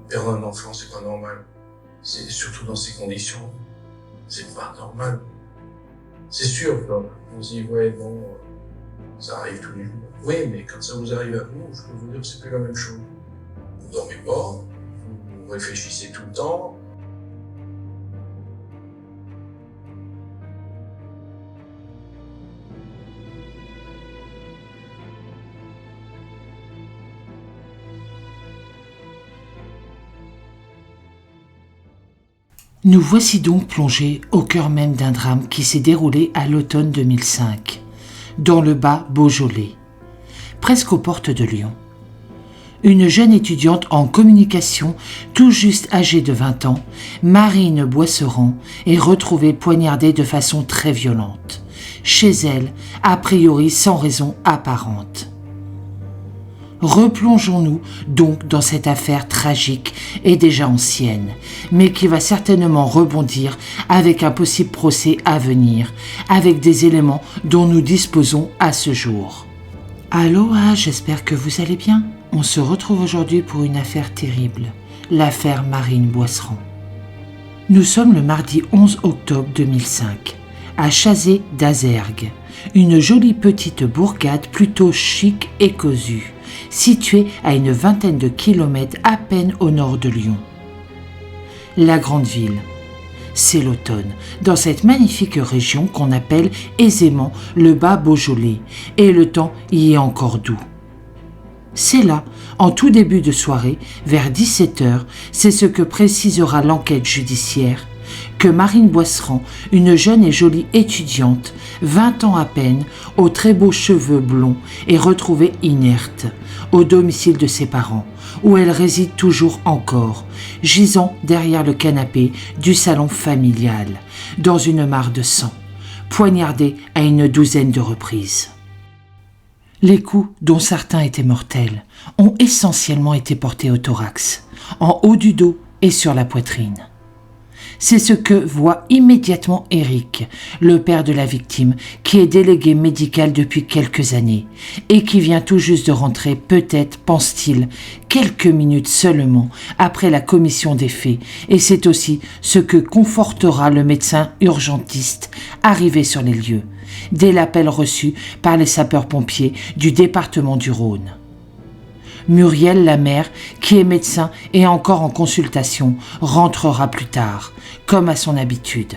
Perdre un enfant, c'est pas normal. C'est surtout dans ces conditions. C'est pas normal. C'est sûr, quoi. On se dit, ouais, bon, ça arrive tous les jours. Oui, mais quand ça vous arrive à vous, je peux vous dire que c'est plus la même chose. Vous dormez pas, vous réfléchissez tout le temps. Nous voici donc plongés au cœur même d'un drame qui s'est déroulé à l'automne 2005, dans le bas Beaujolais, presque aux portes de Lyon. Une jeune étudiante en communication, tout juste âgée de 20 ans, Marine Boisseran, est retrouvée poignardée de façon très violente, chez elle, a priori sans raison apparente. Replongeons-nous donc dans cette affaire tragique et déjà ancienne, mais qui va certainement rebondir avec un possible procès à venir, avec des éléments dont nous disposons à ce jour. Aloha, j'espère que vous allez bien. On se retrouve aujourd'hui pour une affaire terrible, l'affaire Marine Boisseran. Nous sommes le mardi 11 octobre 2005, à Chazé d'Azergues, une jolie petite bourgade plutôt chic et cousue, située à une vingtaine de kilomètres à peine au nord de Lyon. La grande ville, c'est l'automne, dans cette magnifique région qu'on appelle aisément le bas Beaujolais, et le temps y est encore doux. C'est là, en tout début de soirée, vers 17h, c'est ce que précisera l'enquête judiciaire, que Marine Boisseran, une jeune et jolie étudiante, 20 ans à peine, aux très beaux cheveux blonds, est retrouvée inerte, au domicile de ses parents, où elle réside toujours encore, gisant derrière le canapé du salon familial, dans une mare de sang, poignardée à une douzaine de reprises. Les coups, dont certains étaient mortels, ont essentiellement été portés au thorax, en haut du dos et sur la poitrine. C'est ce que voit immédiatement Eric, le père de la victime, qui est délégué médical depuis quelques années et qui vient tout juste de rentrer, peut-être, pense-t-il, quelques minutes seulement après la commission des faits, et c'est aussi ce que confortera le médecin urgentiste arrivé sur les lieux, dès l'appel reçu par les sapeurs-pompiers du département du Rhône. Muriel, la mère, qui est médecin et encore en consultation, rentrera plus tard, comme à son habitude.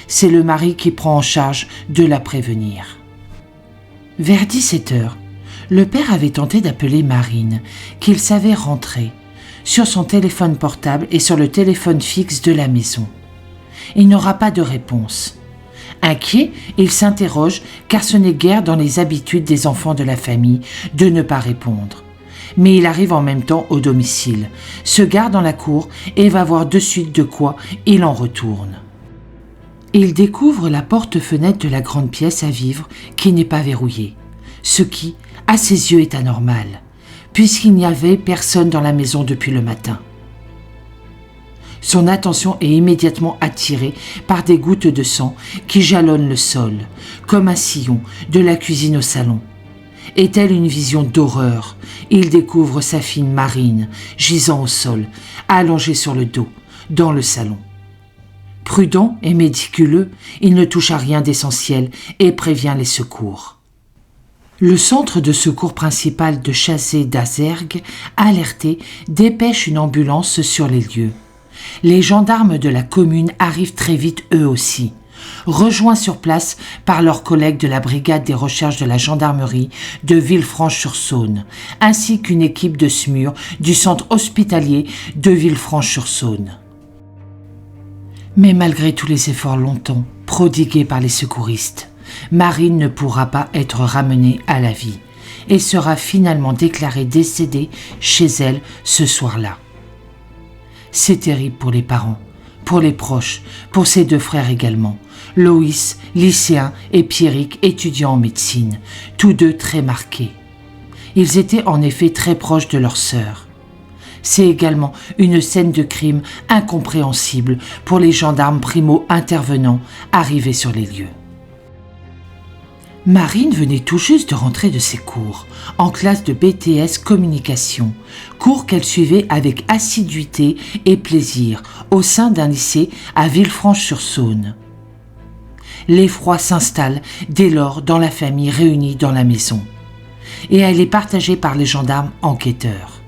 C'est le mari qui prend en charge de la prévenir. Vers 17h, le père avait tenté d'appeler Marine, qu'il savait rentrer, sur son téléphone portable et sur le téléphone fixe de la maison. Il n'aura pas de réponse. Inquiet, il s'interroge car ce n'est guère dans les habitudes des enfants de la famille de ne pas répondre. Mais il arrive en même temps au domicile, se gare dans la cour et va voir de suite de quoi il en retourne. Il découvre la porte-fenêtre de la grande pièce à vivre qui n'est pas verrouillée, ce qui, à ses yeux, est anormal, puisqu'il n'y avait personne dans la maison depuis le matin. Son attention est immédiatement attirée par des gouttes de sang qui jalonnent le sol, comme un sillon, de la cuisine au salon. Est-elle une vision d'horreur? Il découvre sa fille Marine, gisant au sol, allongée sur le dos, dans le salon. Prudent et méticuleux, il ne touche à rien d'essentiel et prévient les secours. Le centre de secours principal de Chazé d'Azergues, alerté, dépêche une ambulance sur les lieux. Les gendarmes de la commune arrivent très vite eux aussi, rejoints sur place par leurs collègues de la brigade des recherches de la gendarmerie de Villefranche-sur-Saône, ainsi qu'une équipe de SMUR du centre hospitalier de Villefranche-sur-Saône. Mais malgré tous les efforts longtemps prodigués par les secouristes, Marine ne pourra pas être ramenée à la vie et sera finalement déclarée décédée chez elle ce soir-là. C'est terrible pour les parents, pour les proches, pour ses deux frères également, Loïs, lycéen, et Pierrick, étudiant en médecine, tous deux très marqués. Ils étaient en effet très proches de leur sœur. C'est également une scène de crime incompréhensible pour les gendarmes primo-intervenants arrivés sur les lieux. Marine venait tout juste de rentrer de ses cours, en classe de BTS Communication, cours qu'elle suivait avec assiduité et plaisir au sein d'un lycée à Villefranche-sur-Saône. L'effroi s'installe dès lors dans la famille réunie dans la maison, et elle est partagée par les gendarmes enquêteurs.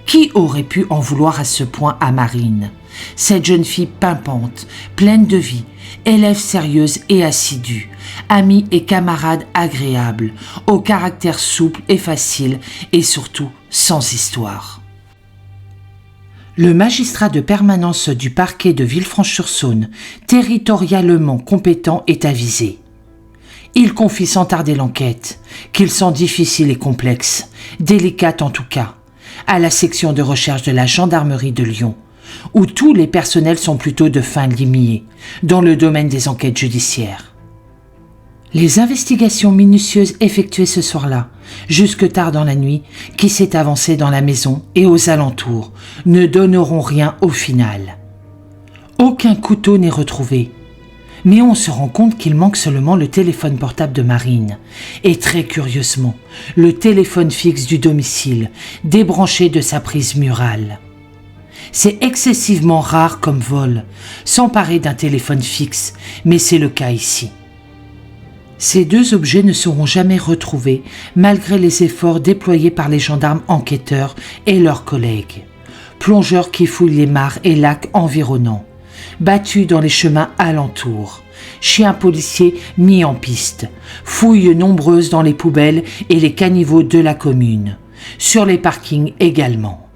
Qui aurait pu en vouloir à ce point à Marine, cette jeune fille pimpante, pleine de vie, élève sérieuse et assidue, amie et camarade agréable, au caractère souple et facile et surtout sans histoire. Le magistrat de permanence du parquet de Villefranche-sur-Saône, territorialement compétent, est avisé. Il confie sans tarder l'enquête, qu'il sent difficile et complexe, délicate en tout cas, à la section de recherche de la gendarmerie de Lyon, où tous les personnels sont plutôt de fin limier, dans le domaine des enquêtes judiciaires. Les investigations minutieuses effectuées ce soir-là, jusque tard dans la nuit, qui s'est avancée dans la maison et aux alentours, ne donneront rien au final. Aucun couteau n'est retrouvé, mais on se rend compte qu'il manque seulement le téléphone portable de Marine, et très curieusement, le téléphone fixe du domicile, débranché de sa prise murale. C'est excessivement rare comme vol, s'emparer d'un téléphone fixe, mais c'est le cas ici. Ces deux objets ne seront jamais retrouvés, malgré les efforts déployés par les gendarmes enquêteurs et leurs collègues, plongeurs qui fouillent les mares et lacs environnants, battus dans les chemins alentours, chiens policiers mis en piste, fouilles nombreuses dans les poubelles et les caniveaux de la commune, sur les parkings également.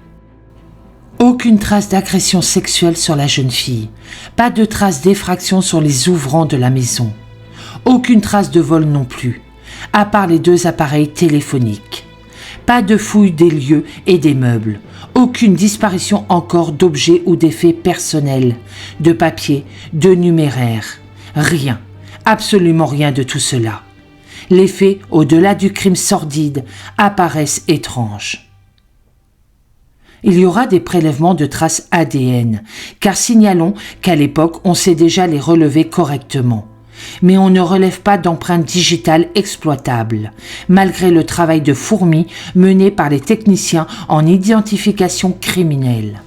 Aucune trace d'agression sexuelle sur la jeune fille, pas de trace d'effraction sur les ouvrants de la maison, aucune trace de vol non plus, à part les deux appareils téléphoniques. Pas de fouille des lieux et des meubles, aucune disparition encore d'objets ou d'effets personnels, de papier, de numéraire, rien, absolument rien de tout cela. Les faits, au-delà du crime sordide, apparaissent étranges. Il y aura des prélèvements de traces ADN, car signalons qu'à l'époque, on sait déjà les relever correctement. Mais on ne relève pas d'empreintes digitales exploitables, malgré le travail de fourmi mené par les techniciens en identification criminelle.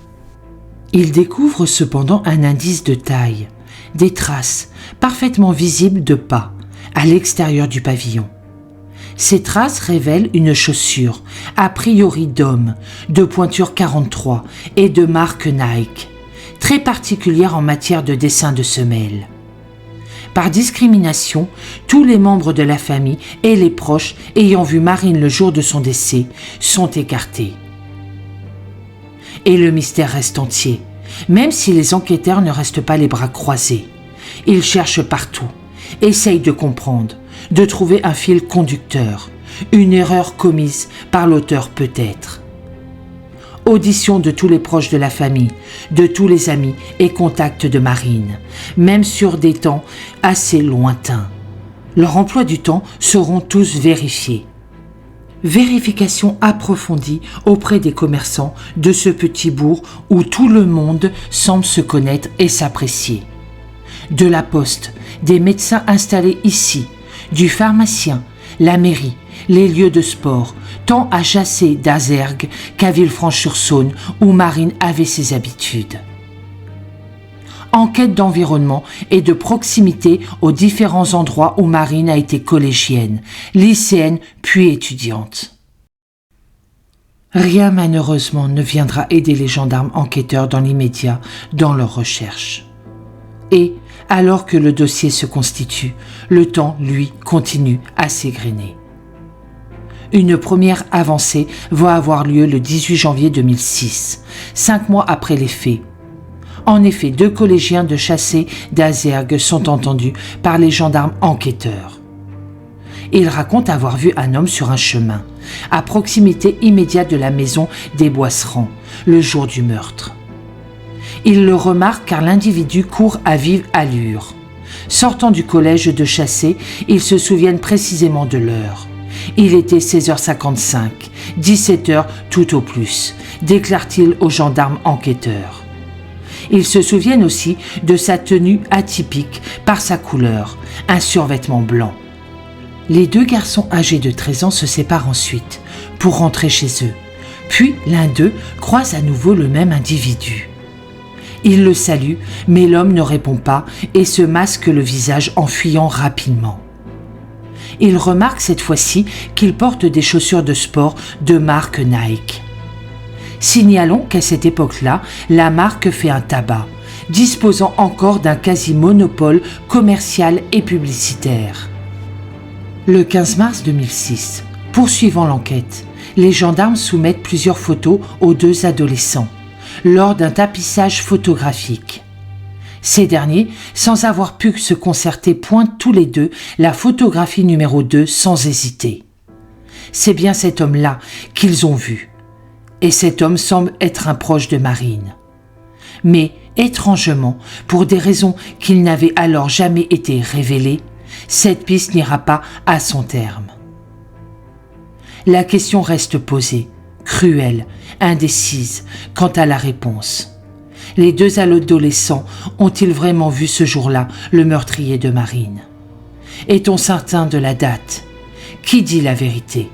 Ils découvrent cependant un indice de taille, des traces parfaitement visibles de pas, à l'extérieur du pavillon. Ces traces révèlent une chaussure, a priori d'homme, de pointure 43 et de marque Nike, très particulière en matière de dessin de semelle. Par discrimination, tous les membres de la famille et les proches ayant vu Marine le jour de son décès sont écartés. Et le mystère reste entier, même si les enquêteurs ne restent pas les bras croisés. Ils cherchent partout, essayent de comprendre, de trouver un fil conducteur, une erreur commise par l'auteur peut-être. Audition de tous les proches de la famille, de tous les amis et contacts de Marine, même sur des temps assez lointains. Leur emploi du temps seront tous vérifiés. Vérification approfondie auprès des commerçants de ce petit bourg où tout le monde semble se connaître et s'apprécier. De la poste, des médecins installés ici, du pharmacien, la mairie, les lieux de sport, tant à Chassé d'Azergues qu'à Villefranche-sur-Saône où Marine avait ses habitudes. Enquête d'environnement et de proximité aux différents endroits où Marine a été collégienne, lycéenne puis étudiante. Rien malheureusement ne viendra aider les gendarmes enquêteurs dans l'immédiat dans leurs recherches. Et, alors que le dossier se constitue, le temps, lui, continue à s'égrener. Une première avancée va avoir lieu le 18 janvier 2006, 5 mois après les faits. En effet, 2 collégiens de Chassé d'Azergues sont entendus par les gendarmes enquêteurs. Ils racontent avoir vu un homme sur un chemin, à proximité immédiate de la maison des Boisserands, le jour du meurtre. Ils le remarquent car l'individu court à vive allure. Sortant du collège de Chassé, ils se souviennent précisément de l'heure. Il était 16h55, 17h tout au plus, déclare-t-il aux gendarmes enquêteurs. Ils se souviennent aussi de sa tenue atypique par sa couleur, un survêtement blanc. Les deux garçons âgés de 13 ans se séparent ensuite pour rentrer chez eux. Puis l'un d'eux croise à nouveau le même individu. Il le salue, mais l'homme ne répond pas et se masque le visage en fuyant rapidement. Il remarque cette fois-ci qu'il porte des chaussures de sport de marque Nike. Signalons qu'à cette époque-là, la marque fait un tabac, disposant encore d'un quasi-monopole commercial et publicitaire. Le 15 mars 2006, poursuivant l'enquête, les gendarmes soumettent plusieurs photos aux deux adolescents, lors d'un tapissage photographique. Ces derniers, sans avoir pu se concerter, pointent tous les deux la photographie numéro 2 sans hésiter. C'est bien cet homme-là qu'ils ont vu. Et cet homme semble être un proche de Marine. Mais, étrangement, pour des raisons qui n'avaient alors jamais été révélées, cette piste n'ira pas à son terme. La question reste posée, cruelle, indécise, quant à la réponse. Les deux adolescents ont-ils vraiment vu ce jour-là le meurtrier de Marine? Est-on certain de la date? Qui dit la vérité?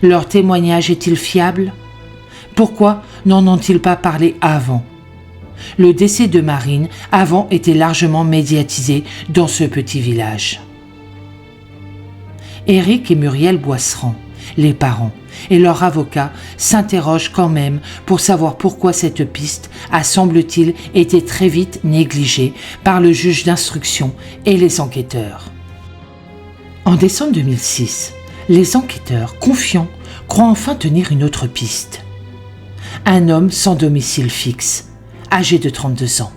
Leur témoignage est-il fiable? Pourquoi n'en ont-ils pas parlé avant? Le décès de Marine avant était largement médiatisé dans ce petit village. Éric et Muriel Boisserand, les parents, et leur avocat s'interrogent quand même pour savoir pourquoi cette piste a, semble-t-il, été très vite négligée par le juge d'instruction et les enquêteurs. En décembre 2006, les enquêteurs, confiants, croient enfin tenir une autre piste. Un homme sans domicile fixe, âgé de 32 ans,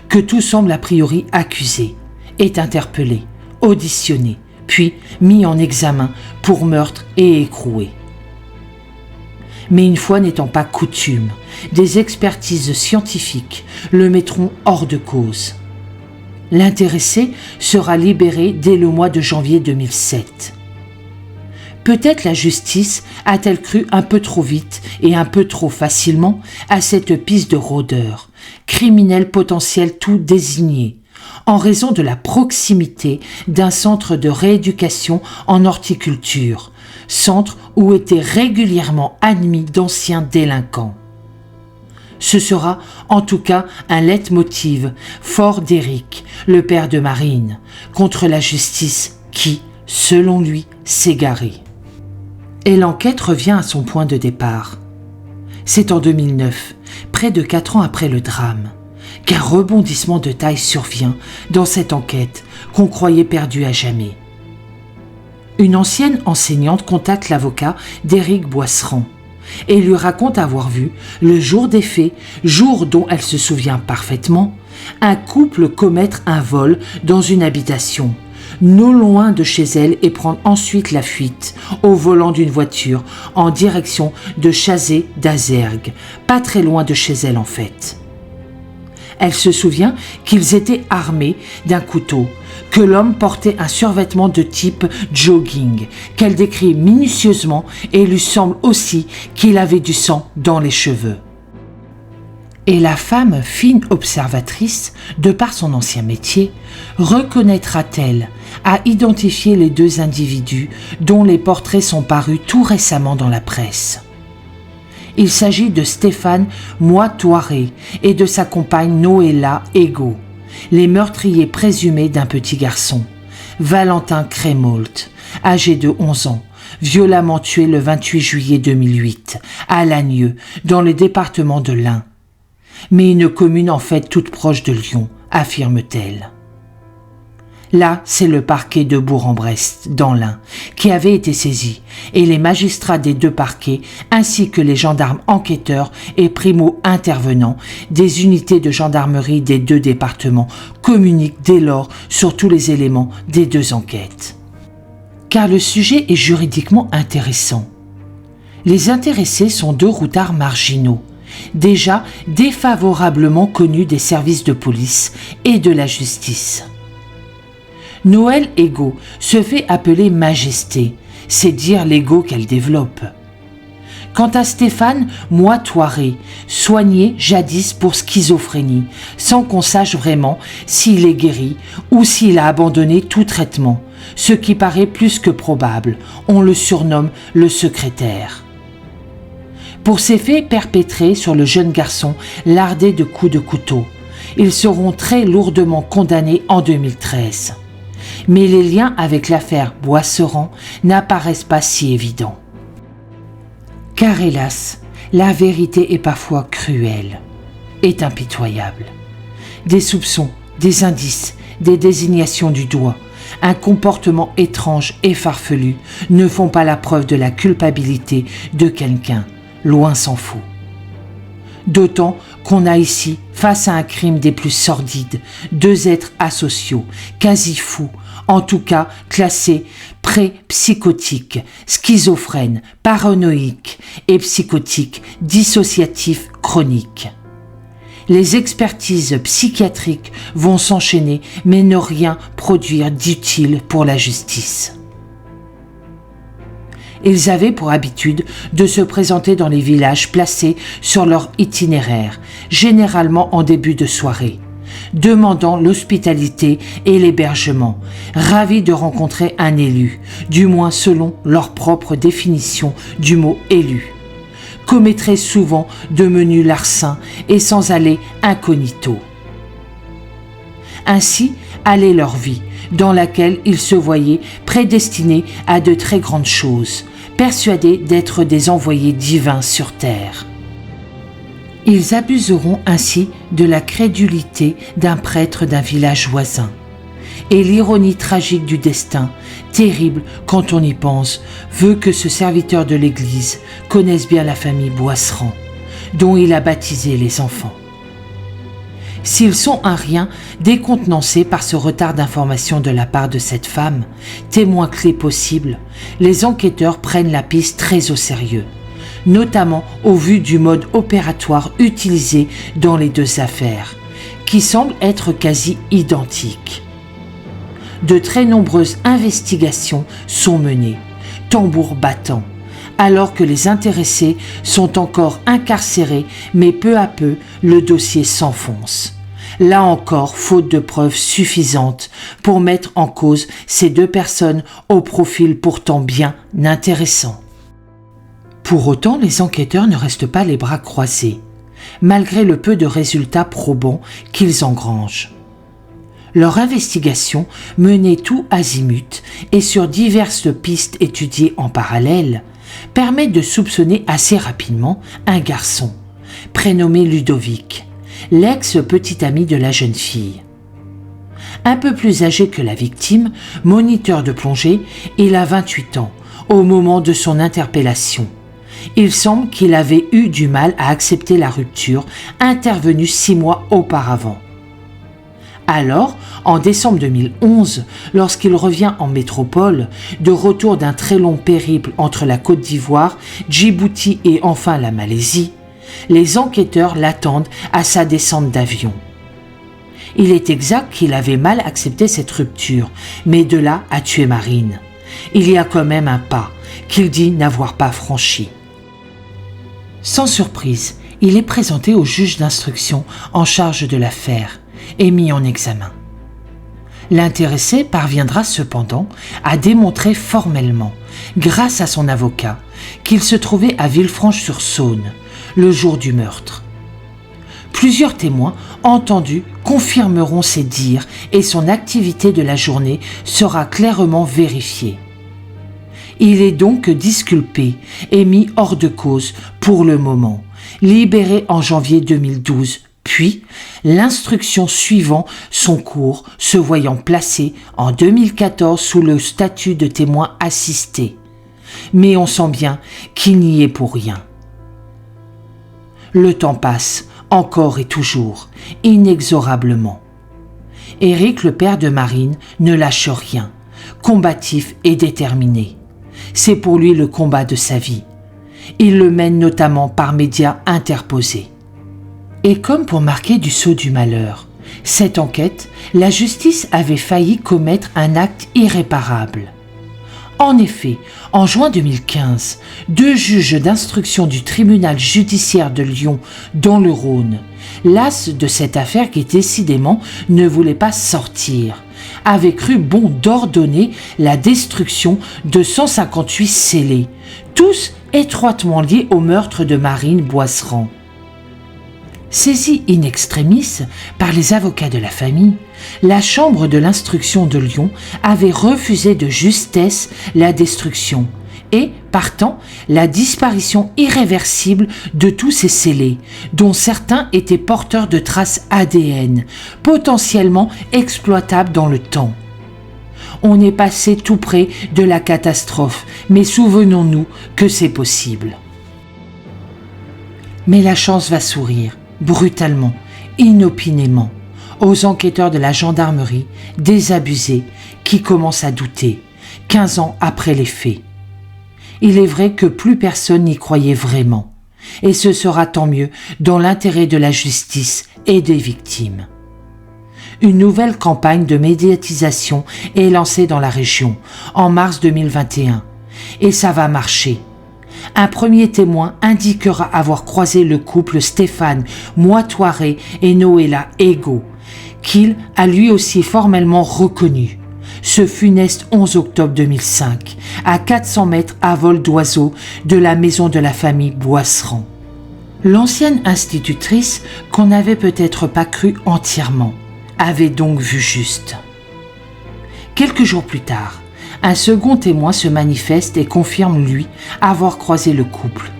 que tout semble a priori accusé, est interpellé, auditionné, puis mis en examen pour meurtre et écroué. Mais une fois n'étant pas coutume, des expertises scientifiques le mettront hors de cause. L'intéressé sera libéré dès le mois de janvier 2007. Peut-être la justice a-t-elle cru un peu trop vite et un peu trop facilement à cette piste de rôdeur, criminel potentiel tout désigné, en raison de la proximité d'un centre de rééducation en horticulture, centre où étaient régulièrement admis d'anciens délinquants. Ce sera en tout cas un leitmotiv fort d'Éric, le père de Marine, contre la justice qui, selon lui, s'égarait. Et l'enquête revient à son point de départ. C'est en 2009, près de 4 ans après le drame, qu'un rebondissement de taille survient dans cette enquête qu'on croyait perdue à jamais. Une ancienne enseignante contacte l'avocat d'Éric Boisserand et lui raconte avoir vu, le jour des faits, jour dont elle se souvient parfaitement, un couple commettre un vol dans une habitation, non loin de chez elle, et prendre ensuite la fuite au volant d'une voiture en direction de Chazé d'Azergues, pas très loin de chez elle en fait. Elle se souvient qu'ils étaient armés d'un couteau, que l'homme portait un survêtement de type jogging, qu'elle décrit minutieusement, et il lui semble aussi qu'il avait du sang dans les cheveux. Et la femme, fine observatrice, de par son ancien métier, reconnaîtra-t-elle à identifier les deux individus dont les portraits sont parus tout récemment dans la presse. Il s'agit de Stéphane Moitoiré et de sa compagne Noëlla Ego, les meurtriers présumés d'un petit garçon, Valentin Crémault, âgé de 11 ans, violemment tué le 28 juillet 2008 à Lagnieu, dans le département de l'Ain. Mais une commune en fait toute proche de Lyon, affirme-t-elle. Là, c'est le parquet de Bourg-en-Bresse, dans l'Ain, qui avait été saisi, et les magistrats des deux parquets, ainsi que les gendarmes enquêteurs et primo-intervenants des unités de gendarmerie des deux départements, communiquent dès lors sur tous les éléments des deux enquêtes. Car le sujet est juridiquement intéressant. Les intéressés sont deux routards marginaux, déjà défavorablement connus des services de police et de la justice. Noël Ego se fait appeler Majesté, c'est dire l'ego qu'elle développe. Quant à Stéphane Moitoiré, soigné jadis pour schizophrénie, sans qu'on sache vraiment s'il est guéri ou s'il a abandonné tout traitement, ce qui paraît plus que probable. On le surnomme le secrétaire. Pour ces faits perpétrés sur le jeune garçon lardé de coups de couteau, ils seront très lourdement condamnés en 2013. Mais les liens avec l'affaire Boisserand n'apparaissent pas si évidents. Car hélas, la vérité est parfois cruelle, est impitoyable. Des soupçons, des indices, des désignations du doigt, un comportement étrange et farfelu ne font pas la preuve de la culpabilité de quelqu'un, loin s'en faut. D'autant qu'on a ici, face à un crime des plus sordides, deux êtres asociaux, quasi fous, en tout cas classés pré-psychotiques, schizophrènes, paranoïques et psychotiques, dissociatifs chroniques. Les expertises psychiatriques vont s'enchaîner mais ne rien produire d'utile pour la justice. Ils avaient pour habitude de se présenter dans les villages placés sur leur itinéraire, généralement en début de soirée, demandant l'hospitalité et l'hébergement, ravis de rencontrer un élu, du moins selon leur propre définition du mot élu. Commettraient souvent de menus larcins et sans aller incognito. Ainsi allait leur vie, dans laquelle ils se voyaient prédestinés à de très grandes choses, persuadés d'être des envoyés divins sur terre. Ils abuseront ainsi de la crédulité d'un prêtre d'un village voisin. Et l'ironie tragique du destin, terrible quand on y pense, veut que ce serviteur de l'Église connaisse bien la famille Boisserand, dont il a baptisé les enfants. S'ils sont un rien décontenancés par ce retard d'information de la part de cette femme, témoin clé possible, les enquêteurs prennent la piste très au sérieux, notamment au vu du mode opératoire utilisé dans les deux affaires, qui semble être quasi identique. De très nombreuses investigations sont menées, tambour battant, alors que les intéressés sont encore incarcérés, mais peu à peu, le dossier s'enfonce. Là encore, faute de preuves suffisantes pour mettre en cause ces deux personnes au profil pourtant bien intéressant. Pour autant, les enquêteurs ne restent pas les bras croisés, malgré le peu de résultats probants qu'ils engrangent. Leur investigation, menée tout azimut et sur diverses pistes étudiées en parallèle, permet de soupçonner assez rapidement un garçon, prénommé Ludovic, l'ex-petit ami de la jeune fille. Un peu plus âgé que la victime, moniteur de plongée, il a 28 ans au moment de son interpellation. Il semble qu'il avait eu du mal à accepter la rupture intervenue 6 mois auparavant. Alors, en décembre 2011, lorsqu'il revient en métropole, de retour d'un très long périple entre la Côte d'Ivoire, Djibouti et enfin la Malaisie, les enquêteurs l'attendent à sa descente d'avion. Il est exact qu'il avait mal accepté cette rupture, mais de là à tuer Marine, il y a quand même un pas qu'il dit n'avoir pas franchi. Sans surprise, il est présenté au juge d'instruction en charge de l'affaire et mis en examen. L'intéressé parviendra cependant à démontrer formellement, grâce à son avocat, qu'il se trouvait à Villefranche-sur-Saône le jour du meurtre. Plusieurs témoins entendus confirmeront ses dires et son activité de la journée sera clairement vérifiée. Il est donc disculpé et mis hors de cause pour le moment, libéré en janvier 2012, puis l'instruction suivant son cours, se voyant placé en 2014 sous le statut de témoin assisté. Mais on sent bien qu'il n'y est pour rien. Le temps passe, encore et toujours, inexorablement. Éric, le père de Marine, ne lâche rien, combatif et déterminé. C'est pour lui le combat de sa vie. Il le mène notamment par médias interposés. Et comme pour marquer du sceau du malheur, cette enquête, la justice avait failli commettre un acte irréparable. En effet, en juin 2015, 2 juges d'instruction du tribunal judiciaire de Lyon, dans le Rhône, las de cette affaire qui décidément ne voulait pas sortir, avait cru bon d'ordonner la destruction de 158 scellés, tous étroitement liés au meurtre de Marine Boisserand. Saisie in extremis par les avocats de la famille, la Chambre de l'instruction de Lyon avait refusé de justesse la destruction et, partant, la disparition irréversible de tous ces scellés, dont certains étaient porteurs de traces ADN, potentiellement exploitables dans le temps. On est passé tout près de la catastrophe, mais souvenons-nous que c'est possible. Mais la chance va sourire, brutalement, inopinément, aux enquêteurs de la gendarmerie désabusés qui commencent à douter, 15 ans après les faits. Il est vrai que plus personne n'y croyait vraiment, et ce sera tant mieux dans l'intérêt de la justice et des victimes. Une nouvelle campagne de médiatisation est lancée dans la région en mars 2021, et ça va marcher. Un premier témoin indiquera avoir croisé le couple Stéphane Moitoiré et Noëlla Ego, qu'il a lui aussi formellement reconnu. Ce funeste 11 octobre 2005, à 400 mètres à vol d'oiseau de la maison de la famille Boisserand. L'ancienne institutrice, qu'on n'avait peut-être pas cru entièrement, avait donc vu juste. Quelques jours plus tard, un second témoin se manifeste et confirme lui avoir croisé le couple,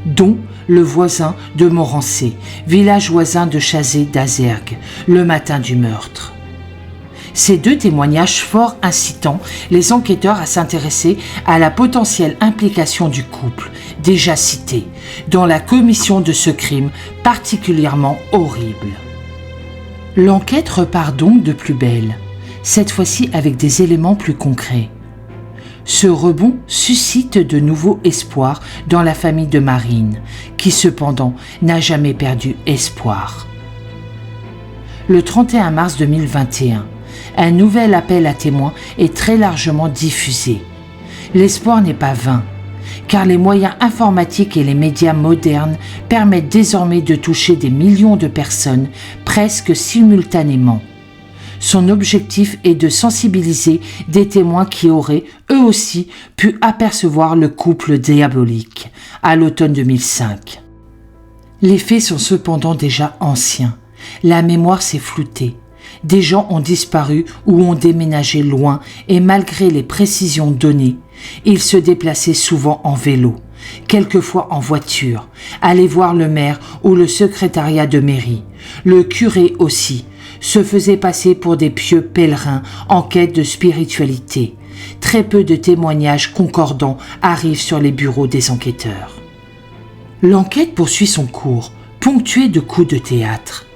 dont le voisin de Morancé, village voisin de Chazé d'Azergues, le matin du meurtre. Ces deux témoignages fort incitant les enquêteurs à s'intéresser à la potentielle implication du couple, déjà cité, dans la commission de ce crime particulièrement horrible. L'enquête repart donc de plus belle, cette fois-ci avec des éléments plus concrets. Ce rebond suscite de nouveaux espoirs dans la famille de Marine, qui cependant n'a jamais perdu espoir. Le 31 mars 2021, un nouvel appel à témoins est très largement diffusé. L'espoir n'est pas vain, car les moyens informatiques et les médias modernes permettent désormais de toucher des millions de personnes presque simultanément. Son objectif est de sensibiliser des témoins qui auraient, eux aussi, pu apercevoir le couple diabolique à l'automne 2005. Les faits sont cependant déjà anciens. La mémoire s'est floutée. Des gens ont disparu ou ont déménagé loin et malgré les précisions données, ils se déplaçaient souvent en vélo, quelquefois en voiture, allaient voir le maire ou le secrétariat de mairie. Le curé aussi se faisait passer pour des pieux pèlerins en quête de spiritualité. Très peu de témoignages concordants arrivent sur les bureaux des enquêteurs. L'enquête poursuit son cours, ponctué de coups de théâtre,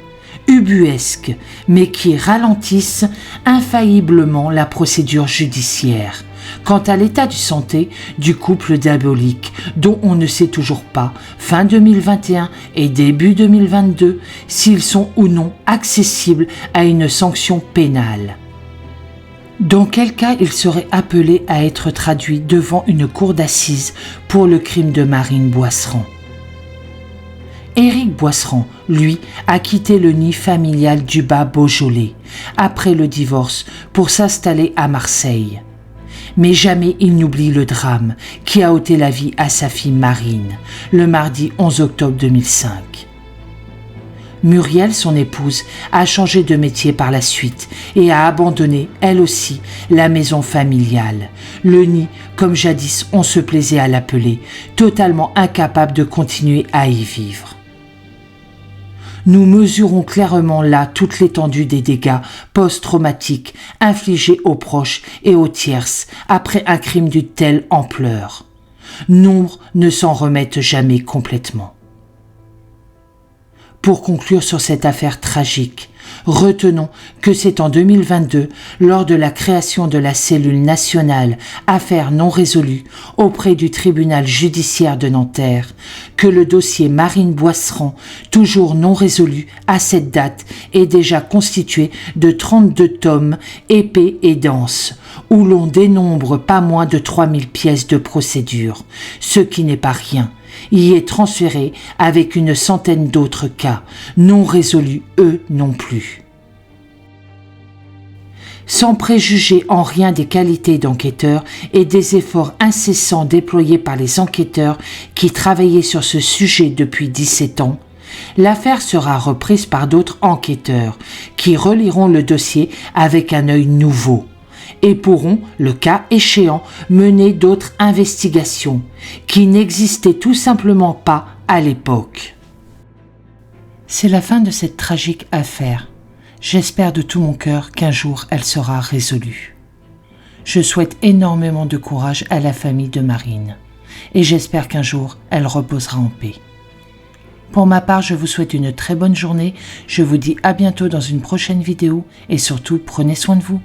ubuesques, mais qui ralentissent infailliblement la procédure judiciaire. Quant à l'état de santé du couple diabolique, dont on ne sait toujours pas, fin 2021 et début 2022, s'ils sont ou non accessibles à une sanction pénale. Dans quel cas ils seraient appelés à être traduits devant une cour d'assises pour le crime de Marine Boisserand. Éric Boisserand, lui, a quitté le nid familial du Bas-Beaujolais après le divorce pour s'installer à Marseille. Mais jamais il n'oublie le drame qui a ôté la vie à sa fille Marine, le mardi 11 octobre 2005. Muriel, son épouse, a changé de métier par la suite et a abandonné, elle aussi, la maison familiale, le nid, comme jadis on se plaisait à l'appeler, totalement incapable de continuer à y vivre. Nous mesurons clairement là toute l'étendue des dégâts post-traumatiques infligés aux proches et aux tierces après un crime d'une telle ampleur. Nombre ne s'en remettent jamais complètement. Pour conclure sur cette affaire tragique, retenons que c'est en 2022, lors de la création de la cellule nationale Affaires non résolues auprès du tribunal judiciaire de Nanterre, que le dossier Marine Boisserand, toujours non résolu à cette date, est déjà constitué de 32 tomes épais et denses, où l'on dénombre pas moins de 3000 pièces de procédure, ce qui n'est pas rien. Y est transféré avec une centaine d'autres cas, non résolus eux non plus. Sans préjuger en rien des qualités d'enquêteurs et des efforts incessants déployés par les enquêteurs qui travaillaient sur ce sujet depuis 17 ans, l'affaire sera reprise par d'autres enquêteurs qui reliront le dossier avec un œil nouveau et pourront, le cas échéant, mener d'autres investigations qui n'existaient tout simplement pas à l'époque. C'est la fin de cette tragique affaire. J'espère de tout mon cœur qu'un jour elle sera résolue. Je souhaite énormément de courage à la famille de Marine et j'espère qu'un jour elle reposera en paix. Pour ma part, je vous souhaite une très bonne journée. Je vous dis à bientôt dans une prochaine vidéo et surtout prenez soin de vous.